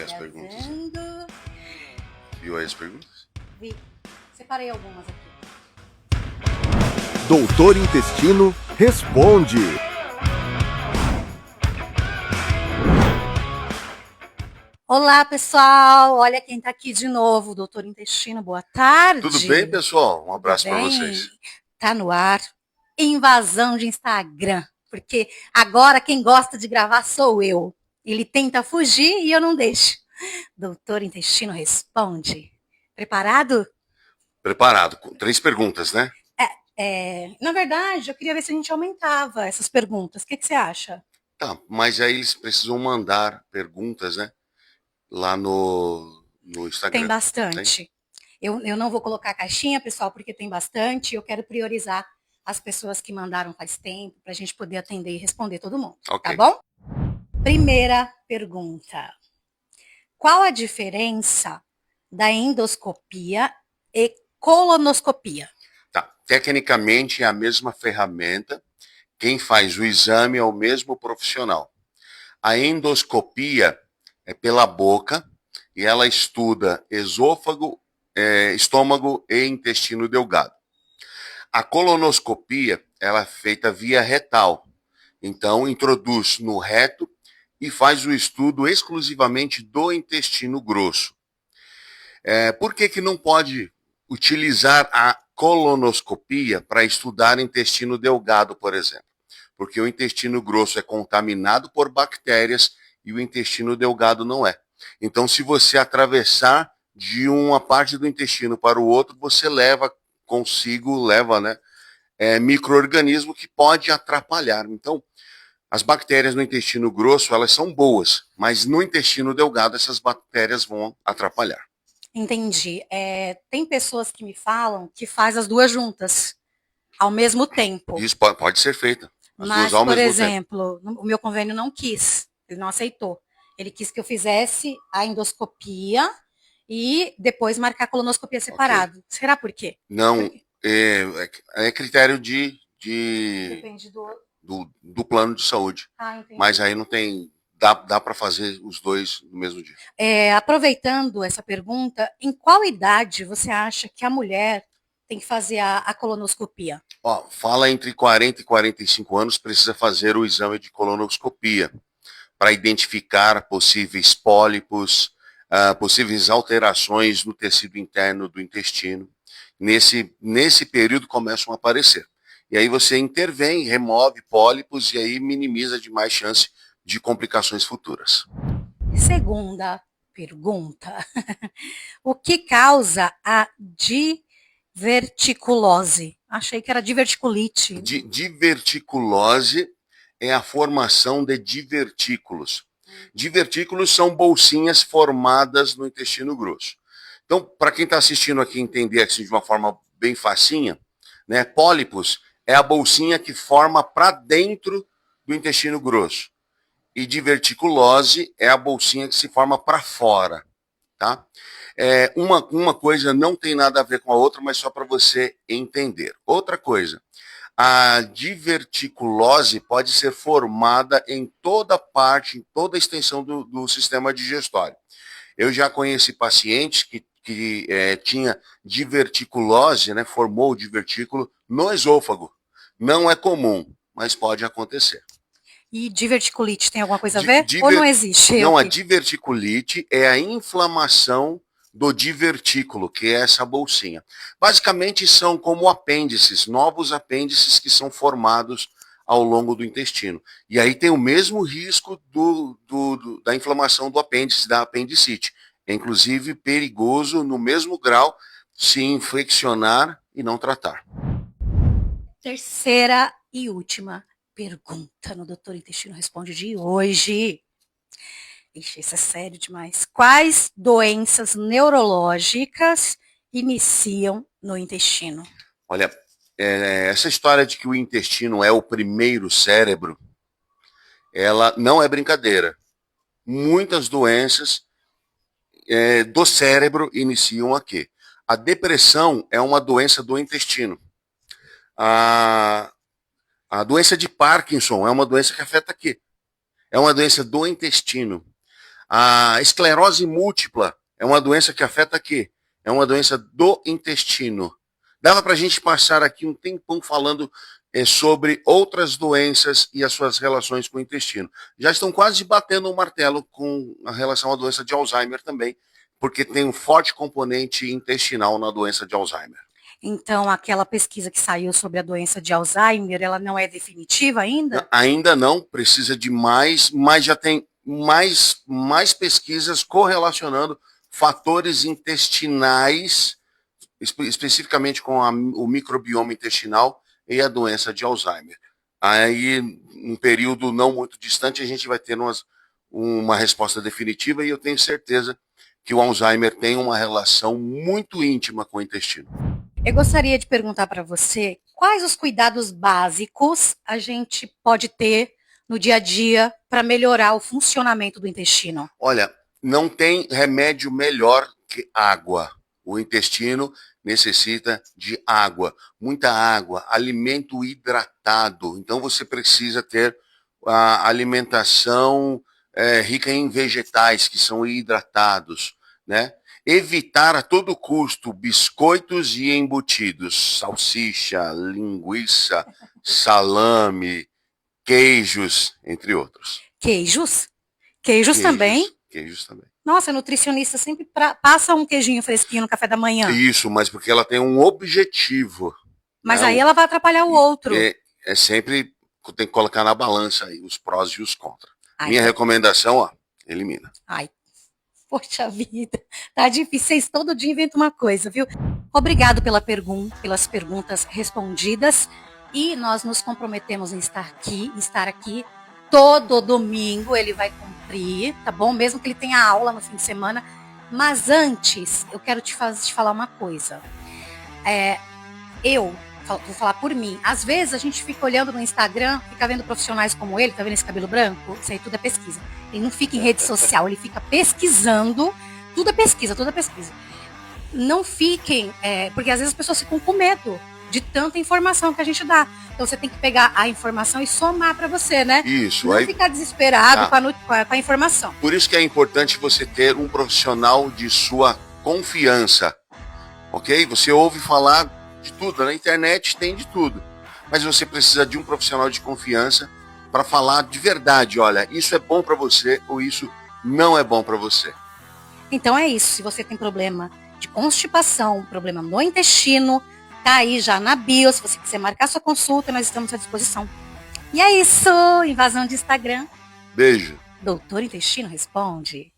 as perguntas? Gravando. Viu aí as perguntas? Vi. Separei algumas aqui. Doutor Intestino responde. Olá, pessoal. Olha quem tá aqui de novo, Doutor Intestino. Boa tarde. Tudo bem, pessoal? Um abraço para Bem? vocês. Tá no ar. Invasão de Instagram. Porque agora quem gosta de gravar sou eu. Ele tenta fugir e eu não deixo. Doutor Intestino responde. Preparado? Preparado, com 3 perguntas, né? Na verdade, eu queria ver se a gente aumentava essas perguntas. O que você acha? Tá, mas aí eles precisam mandar perguntas, né? Lá no Instagram. Tem bastante. Eu não vou colocar caixinha, pessoal, porque tem bastante. Eu quero priorizar as pessoas que mandaram faz tempo, para a gente poder atender e responder todo mundo. Ok. Tá bom? Primeira pergunta. Qual a diferença da endoscopia e colonoscopia? Tá. Tecnicamente é a mesma ferramenta. Quem faz o exame é o mesmo profissional. A endoscopia é pela boca e ela estuda esôfago, estômago e intestino delgado. A colonoscopia ela é feita via retal. Então, introduz no reto e faz o estudo exclusivamente do intestino grosso. Por que não pode utilizar a colonoscopia para estudar intestino delgado, por exemplo? Porque o intestino grosso é contaminado por bactérias e o intestino delgado não é. Então, se você atravessar de uma parte do intestino para o outro, você leva consigo, né, micro-organismo que pode atrapalhar. Então, as bactérias no intestino grosso, elas são boas, mas no intestino delgado essas bactérias vão atrapalhar. Entendi. Tem pessoas que me falam que faz as duas juntas, ao mesmo tempo. Isso pode ser feito. As Mas, duas ao por mesmo exemplo, o meu convênio não quis, ele não aceitou. Ele quis que eu fizesse a endoscopia e depois marcar a colonoscopia separado. Será por quê? Não, é critério Depende do. do plano de saúde. Entendi. Mas aí não tem. Dá para fazer os dois no mesmo dia. Aproveitando essa pergunta, em qual idade você acha que a mulher tem que fazer a colonoscopia? Ó, fala entre 40 e 45 anos, precisa fazer o exame de colonoscopia para identificar possíveis pólipos, possíveis alterações no tecido interno do intestino. Nesse período começam a aparecer. E aí você intervém, remove pólipos e aí minimiza demais chance de complicações futuras. Segunda pergunta. O que causa a diverticulose? Achei que era diverticulite. Diverticulose é a formação de divertículos. Divertículos são bolsinhas formadas no intestino grosso. Então, para quem está assistindo aqui entender assim, de uma forma bem facinha, né, pólipos é a bolsinha que forma para dentro do intestino grosso. E diverticulose é a bolsinha que se forma para fora. Tá? Uma coisa não tem nada a ver com a outra, mas só para você entender. Outra coisa, a diverticulose pode ser formada em toda parte, em toda a extensão do sistema digestório. Eu já conheci pacientes que tinha diverticulose, né, formou o divertículo no esôfago. Não é comum, mas pode acontecer. E diverticulite tem alguma coisa a ver? Ou não existe? Não, a diverticulite é a inflamação do divertículo, que é essa bolsinha. Basicamente são como apêndices, novos apêndices que são formados ao longo do intestino. E aí tem o mesmo risco da inflamação do apêndice, da apendicite. É inclusive perigoso, no mesmo grau, se infeccionar e não tratar. Terceira e última pergunta no Doutor Intestino Responde de hoje. Ixi, isso é sério demais. Quais doenças neurológicas iniciam no intestino? Olha, essa história de que o intestino é o primeiro cérebro, ela não é brincadeira. Muitas doenças do cérebro iniciam aqui. A depressão é uma doença do intestino. A doença de Parkinson é uma doença que afeta aqui. É uma doença do intestino. A esclerose múltipla é uma doença que afeta quê? É uma doença do intestino. Dava para a gente passar aqui um tempão falando sobre outras doenças e as suas relações com o intestino. Já estão quase batendo o martelo com a relação à doença de Alzheimer também, porque tem um forte componente intestinal na doença de Alzheimer. Então, aquela pesquisa que saiu sobre a doença de Alzheimer, ela não é definitiva ainda? Ainda não, precisa de mais, mas já tem mais pesquisas correlacionando fatores intestinais, especificamente com o microbioma intestinal e a doença de Alzheimer. Aí, um período não muito distante, a gente vai ter uma resposta definitiva e eu tenho certeza que o Alzheimer tem uma relação muito íntima com o intestino. Eu gostaria de perguntar para você quais os cuidados básicos a gente pode ter no dia a dia para melhorar o funcionamento do intestino. Olha, não tem remédio melhor que água. O intestino necessita de água, muita água, alimento hidratado. Então você precisa ter a alimentação rica em vegetais que são hidratados, né? Evitar a todo custo biscoitos e embutidos, salsicha, linguiça, salame, queijos, entre outros. Queijos? Queijos também? Queijos também. Nossa, a nutricionista sempre passa um queijinho fresquinho no café da manhã. Isso, mas porque ela tem um objetivo. Mas né? aí ela vai atrapalhar o outro. É sempre, tem que colocar na balança aí os prós e os contras. Ai, Minha recomendação, ó, elimina. Ai, poxa vida, tá difícil. Vocês todo dia inventam uma coisa, viu? Obrigado pelas perguntas respondidas. E nós nos comprometemos em estar aqui todo domingo. Ele vai cumprir, tá bom? Mesmo que ele tenha aula no fim de semana. Mas antes, eu quero te falar uma coisa. Vou falar por mim. Às vezes a gente fica olhando no Instagram, fica vendo profissionais como ele, tá vendo esse cabelo branco? Isso aí tudo é pesquisa. Ele não fica em rede social, ele fica pesquisando. Tudo é pesquisa, tudo é pesquisa. Não fiquem, porque às vezes as pessoas ficam com medo de tanta informação que a gente dá. Então você tem que pegar a informação e somar para você, né? Isso. Não aí ficar desesperado com a informação. Por isso que é importante você ter um profissional de sua confiança, ok? Você ouve falar de tudo, na internet tem de tudo, mas você precisa de um profissional de confiança para falar de verdade, olha, isso é bom para você ou isso não é bom para você. Então é isso, se você tem problema de constipação, problema no intestino, tá aí já na bio, se você quiser marcar sua consulta, nós estamos à disposição. E é isso, invasão de Instagram. Beijo. Doutor Intestino Responde.